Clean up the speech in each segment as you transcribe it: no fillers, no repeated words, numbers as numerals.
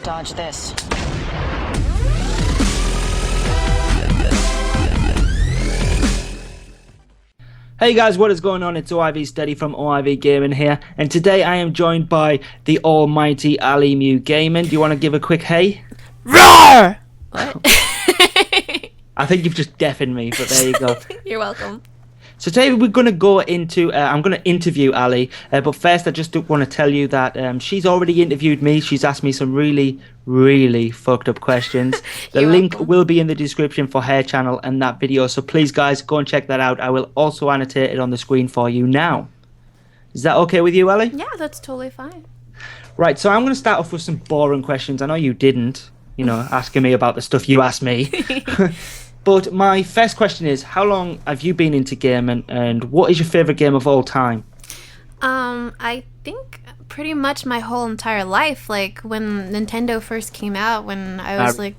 Dodge this. Hey guys, what is going on? It's OIV Steady from OIV Gaming here, and today I am joined by the almighty AlyMewGaming. Do you want to give a quick hey? Roar! What? I think you've just deafened me, but there you go. You're welcome. So today we're going to go into, I'm going to interview Ali, but first I just want to tell you that she's already interviewed me. She's asked me some really fucked up questions. The link welcome. will be in the description for her channel and that video, so please guys go and check that out. I will also annotate it on the screen for you now. Is that okay with you, Ali? Yeah, that's totally fine. Right, so I'm going to start off with some boring questions. I know you didn't, asking me about the stuff you asked me. But my first question is, how long have you been into gaming, and what is your favourite game of all time? I think pretty much my whole entire life. Like when Nintendo first came out, when I was like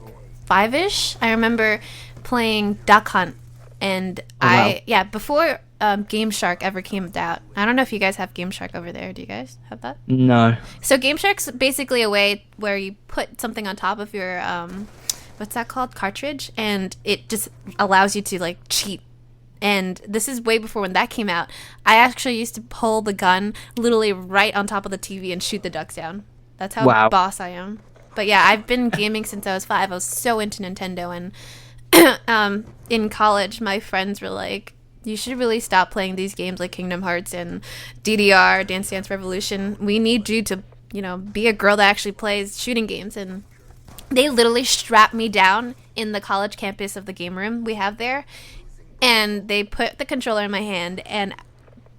5-ish, I remember playing Duck Hunt, and before Game Shark ever came out. I don't know if you guys have Game Shark over there. Do you guys have that? No. So Game Shark's basically a way where you put something on top of your what's that called? Cartridge, and it just allows you to like cheat. And this is way before when that came out. I actually used to pull the gun literally right on top of the TV and shoot the ducks down. That's how boss I am. But yeah, I've been gaming since I was 5. I was so into Nintendo, and in college, my friends were like, "You should really stop playing these games like Kingdom Hearts and DDR, Dance Dance Revolution. We need you to, be a girl that actually plays shooting games." And they literally strapped me down in the college campus of the game room we have there, and they put the controller in my hand, and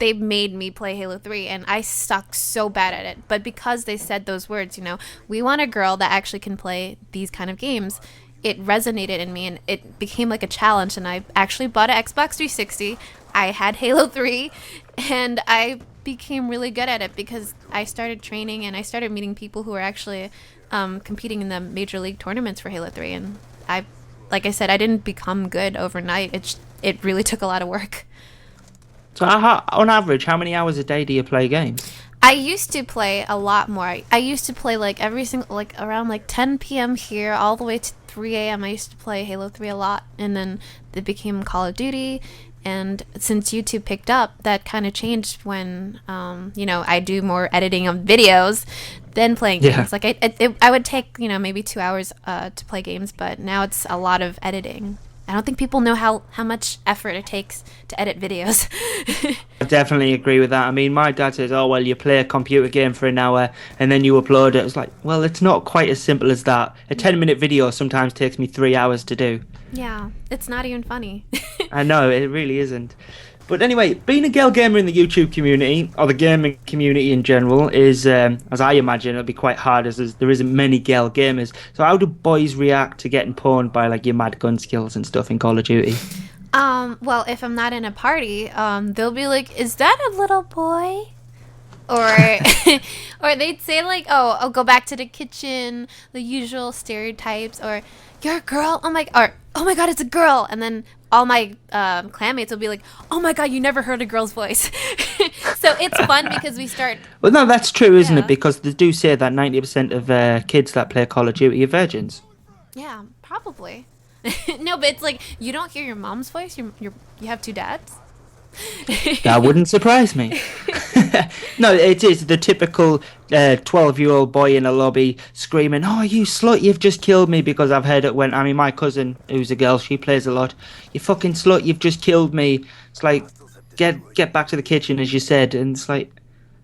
they made me play Halo 3, and I sucked so bad at it. But because they said those words, we want a girl that actually can play these kind of games, it resonated in me, and it became like a challenge, and I actually bought an Xbox 360. I had Halo 3, and I became really good at it because I started training, and I started meeting people who were actually competing in the major league tournaments for Halo 3, and like I said, I didn't become good overnight. It really took a lot of work. So on average, how many hours a day do you play games? I used to play a lot more. I used to play around 10 p.m. here all the way to 3 a.m. I used to play Halo 3 a lot, and then it became Call of Duty. And since YouTube picked up, that kind of changed when, I do more editing of videos than playing games. Like I would take, maybe 2 hours to play games, but now it's a lot of editing. I don't think people know how much effort it takes to edit videos. I definitely agree with that. I mean, my dad says, "Oh, well, you play a computer game for an hour and then you upload it." It's like, well, it's not quite as simple as that. A 10-minute video sometimes takes me 3 hours to do. Yeah, it's not even funny. I know, it really isn't. But anyway, being a girl gamer in the YouTube community, or the gaming community in general, is, as I imagine, it'll be quite hard as there isn't many girl gamers. So how do boys react to getting pwned by like your mad gun skills and stuff in Call of Duty? Well, if I'm not in a party, they'll be like, "Is that a little boy?" Or or they'd say like, "Oh, I'll go back to the kitchen," the usual stereotypes, or "You're a girl?" Or "Oh my god, it's a girl." And then all my clanmates will be like, "Oh my god, you never heard a girl's voice." So it's fun because we start... Well, no, that's true, isn't it? Because they do say that 90% of kids that play Call of Duty are virgins. Yeah, probably. No, but it's like, you don't hear your mom's voice? You have 2 dads? That wouldn't surprise me. No, it is the typical 12-year-old boy in a lobby screaming, "Oh, you slut, you've just killed me," because I've heard it when, my cousin, who's a girl, she plays a lot. "You fucking slut, you've just killed me." It's like, get back to the kitchen, as you said. And it's like,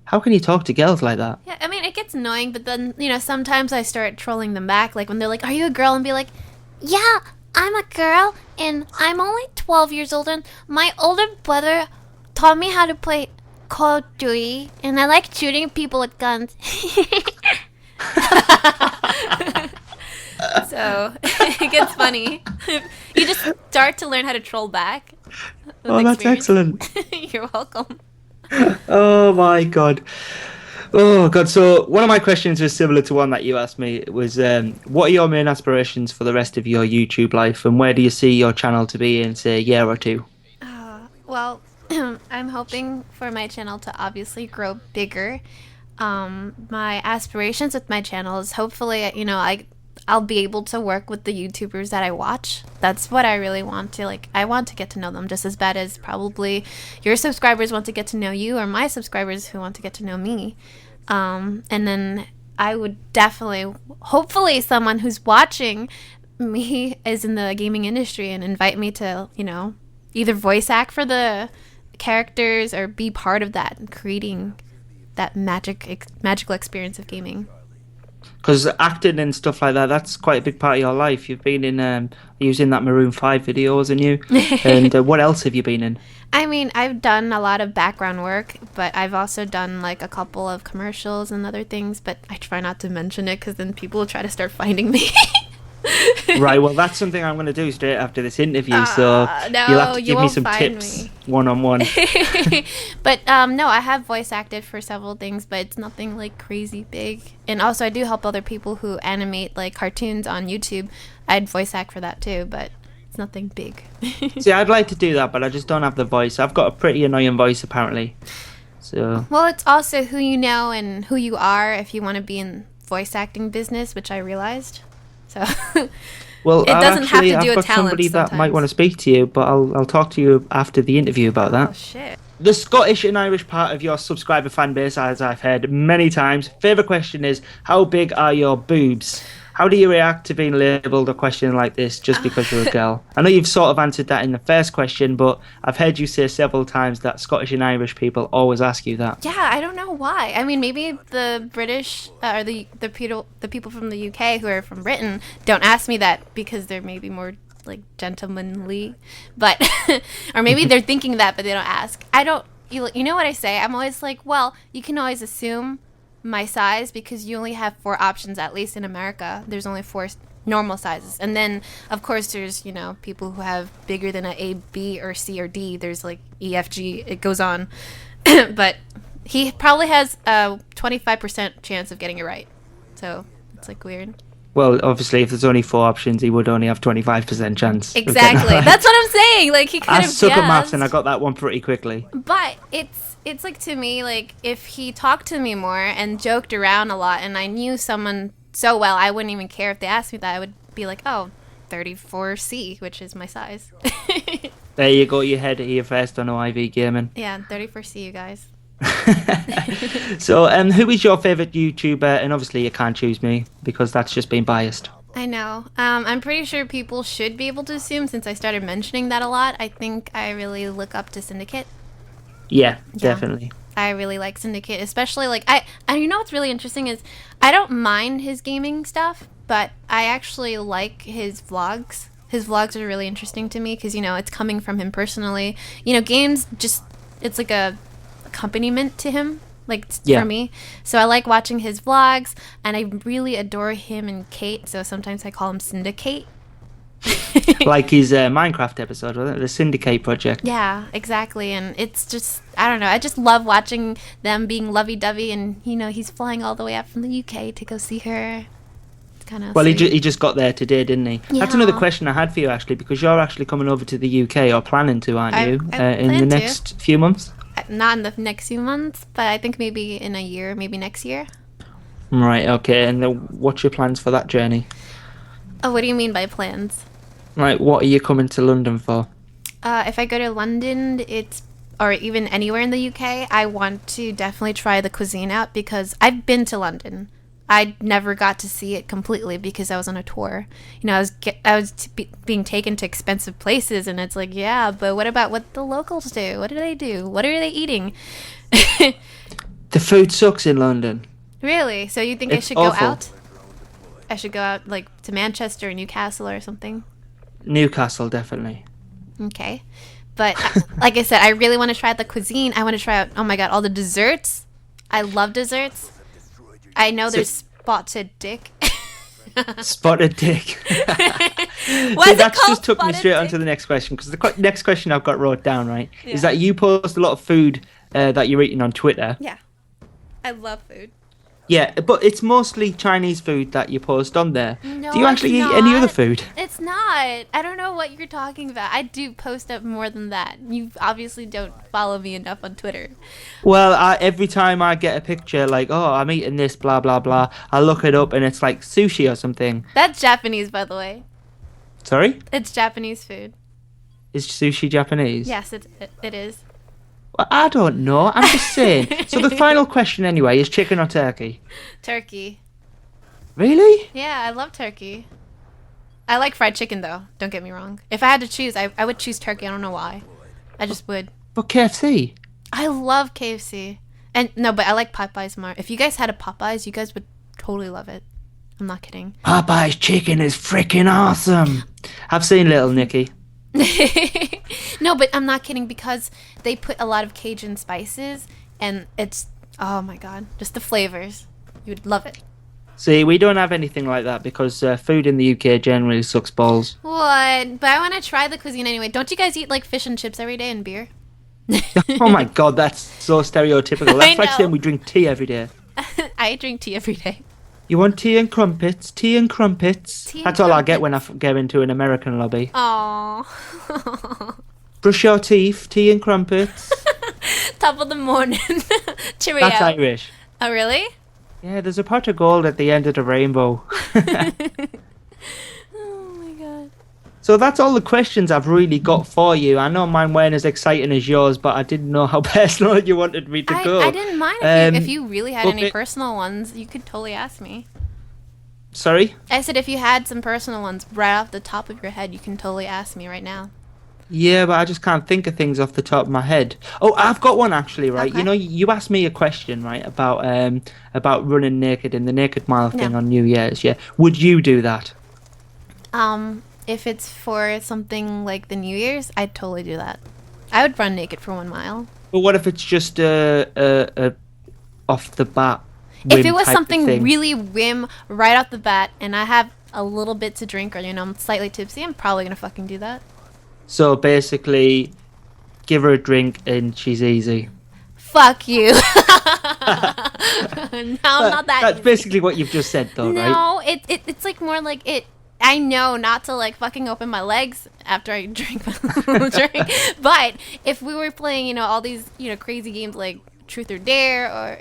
how can you talk to girls like that? Yeah, I mean, it gets annoying, but then, sometimes I start trolling them back, like when they're like, "Are you a girl?" And be like, "Yeah, I'm a girl, and I'm only 12 years old, and my older brother taught me how to play Call of Duty, and I like shooting people with guns." So, it gets funny. You just start to learn how to troll back. Oh, that's excellent. You're welcome. Oh, my God. Oh, God. So one of my questions was similar to one that you asked me. It was, what are your main aspirations for the rest of your YouTube life, and where do you see your channel to be in, say, a year or two? Well, I'm hoping for my channel to obviously grow bigger. My aspirations with my channel is hopefully, I'll be able to work with the YouTubers that I watch. That's what I really want to, like, I want to get to know them just as bad as probably your subscribers want to get to know you, or my subscribers who want to get to know me. And then I would definitely, hopefully someone who's watching me is in the gaming industry and invite me to, either voice act for the characters or be part of that and creating that magical experience of gaming. Because acting and stuff like that, that's quite a big part of your life. You've been in, using that Maroon 5 video, hasn't you? And what else have you been in? I mean, I've done a lot of background work, but I've also done like a couple of commercials and other things, but I try not to mention it because then people will try to start finding me. Right, well, that's something I'm going to do straight after this interview, so no, you'll have to give me won't some find tips me. one-on-one. But no, I have voice acted for several things, but it's nothing like crazy big. And also I do help other people who animate like cartoons on YouTube. I'd voice act for that too, but it's nothing big. See, I'd like to do that, but I just don't have the voice. I've got a pretty annoying voice, apparently. So. Well, it's also who you know and who you are if you want to be in voice acting business, which I realized. So well, it doesn't have to do I've with got talent somebody that sometimes. might want to speak to you, but I'll talk to you after the interview about that. Oh shit. The Scottish and Irish part of your subscriber fan base, as I've heard many times. Favourite question is, how big are your boobs? How do you react to being labelled a question like this just because you're a girl? I know you've sort of answered that in the first question, but I've heard you say several times that Scottish and Irish people always ask you that. Yeah, I don't know why. I mean, maybe the British or the people from the UK who are from Britain don't ask me that because they're maybe more like gentlemanly, but or maybe they're thinking that but they don't ask. I don't. You know what I say? I'm always like, well, you can always assume my size because you only have 4 options, at least in America. There's only 4 normal sizes, and then of course there's people who have bigger than a B or C or D. There's like E, F, G, it goes on. But he probably has a 25% chance of getting it right, so it's like weird. Well, obviously, if there's only 4 options, he would only have 25% chance. Exactly. That's what I'm saying. Like, he could have I suck at maths guessed. and I got that one pretty quickly. But it's like, to me, like, if he talked to me more and joked around a lot and I knew someone so well, I wouldn't even care if they asked me that. I would be like, oh, 34C, which is my size. There you go, you heard it here first on OIV Gaming. Yeah, 34C, you guys. So, who is your favourite YouTuber? And obviously you can't choose me because that's just being biased. I know. I'm pretty sure people should be able to assume, since I started mentioning that a lot. I think I really look up to Syndicate. Yeah, definitely. I really like Syndicate, especially like and you know what's really interesting is I don't mind his gaming stuff, but I actually like his vlogs. His vlogs are really interesting to me because it's coming from him personally. Games just, it's like a accompaniment to him, like for me. So I like watching his vlogs, and I really adore him and Kate. So sometimes I call him Syndicate. Like his Minecraft episode, wasn't it? The Syndicate project. Yeah, exactly. And it's just, I don't know, I just love watching them being lovey-dovey, and he's flying all the way out from the UK to go see her. It's kind of well, he just got there today, didn't he? Yeah. That's another question I had for you, actually, because you're actually coming over to the UK, or planning to, aren't you, I in the plan to. next few months? Not in the next few months, but I think maybe in a year, maybe next year. Right, okay. And what's your plans for that journey? Oh, what do you mean by plans? Like, what are you coming to London for? If I go to London, or even anywhere in the UK, I want to definitely try the cuisine out because I've been to London. I never got to see it completely because I was on a tour. I was being taken to expensive places, and it's like, yeah, but what about what the locals do? What do they do? What are they eating? The food sucks in London. Really? So you think It's I should awful. go out? I should go out like to Manchester or Newcastle or something? Newcastle, definitely. Okay. But like I said, I really want to try the cuisine. I want to try out, oh my god, all the desserts. I love desserts. I know there's spotted dick. Spotted dick. Why is it That called just took me spotted straight dick? onto the next question, because the next question I've got wrote down, right, is that you post a lot of food that you're eating on Twitter. Yeah. I love food. Yeah, but it's mostly Chinese food that you post on there. Do No, you it's actually eat any other not. food? It's not. I don't know what you're talking about. I do post up more than that. You obviously don't follow me enough on Twitter. Well, every time I get a picture like, oh, I'm eating this, blah, blah, blah, I look it up and it's like sushi or something. That's Japanese, by the way. Sorry? It's Japanese food. Is sushi Japanese? Yes, it is. Well, I don't know. I'm just saying. So the final question anyway is chicken or turkey? Turkey. Really? Yeah, I love turkey. I like fried chicken, though. Don't get me wrong. If I had to choose, I would choose turkey. I don't know why. I just would. But KFC? I love KFC. And no, but I like Popeyes more. If you guys had a Popeyes, you guys would totally love it. I'm not kidding. Popeye's chicken is freaking awesome. I've seen Little Nicky. No, but I'm not kidding because they put a lot of Cajun spices and it's, oh my God, just the flavors. You would love it. See, we don't have anything like that because food in the UK generally sucks balls. What? But I want to try the cuisine anyway. Don't you guys eat like fish and chips every day and beer? Oh my God, that's so stereotypical. That's like know. saying we drink tea every day. I drink tea every day. You want tea and crumpets? Tea and crumpets. Tea and That's all I get crumpets. when I get into an American lobby. Aww. Brush your teeth, tea and crumpets. Top of the morning. Cheerio. That's Irish. Oh, really? Yeah, there's a pot of gold at the end of the rainbow. Oh my God. So that's all the questions I've really got for you. I know mine weren't as exciting as yours, but I didn't know how personal you wanted me to go. I didn't mind if you really had any personal ones, you could totally ask me. Sorry? I said if you had some personal ones right off the top of your head, you can totally ask me right now. Yeah, but I just can't think of things off the top of my head. Oh, I've got one actually, right? Okay. You know, you asked me a question, right, about running naked in the Naked Mile thing Yeah. on New Year's, yeah? Would you do that? If it's for something like the New Year's, I'd totally do that. I would run naked for 1 mile. But what if it's just a off the bat If whim it was type of something thing? really whim right off the bat and I have a little bit to drink or, I'm slightly tipsy, I'm probably going to fucking do that. So basically, give her a drink and she's easy. Fuck you. No, I'm not that That's easy. basically what you've just said, though, right? No, it's like more like it. I know not to like fucking open my legs after I drink my drink, but if we were playing, all these, crazy games like Truth or Dare or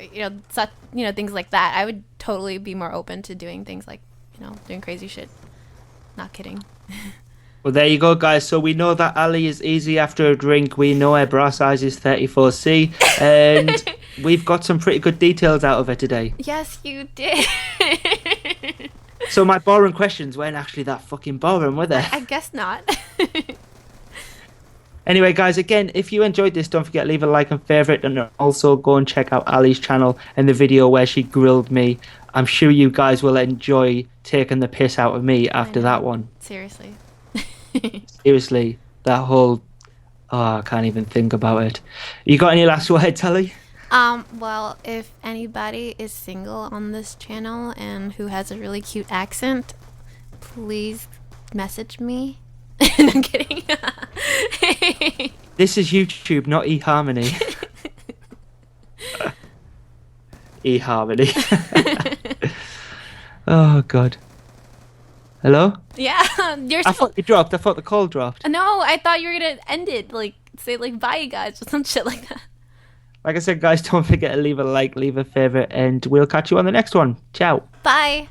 such, things like that, I would totally be more open to doing things like, doing crazy shit. Not kidding. Well, there you go, guys. So we know that Ali is easy after a drink. We know her bra size is 34C, and we've got some pretty good details out of her today. Yes, you did. So my boring questions weren't actually that fucking boring, were they? I guess not. Anyway, guys, again, if you enjoyed this, don't forget to leave a like and favourite, and also go and check out Ali's channel and the video where she grilled me. I'm sure you guys will enjoy taking the piss out of me after that one. Seriously. Seriously, that whole... Oh, I can't even think about it. You got any last words, Ali? Well, if anybody is single on this channel and who has a really cute accent, please message me. No, I'm kidding. This is YouTube, not eHarmony. eHarmony. Oh, God. Hello? Yeah, you're I thought you dropped. I thought the call dropped. No, I thought you were gonna end it, like, say, like, bye, you guys, or some shit like that. Like I said, guys, don't forget to leave a like, leave a favourite, and we'll catch you on the next one. Ciao. Bye.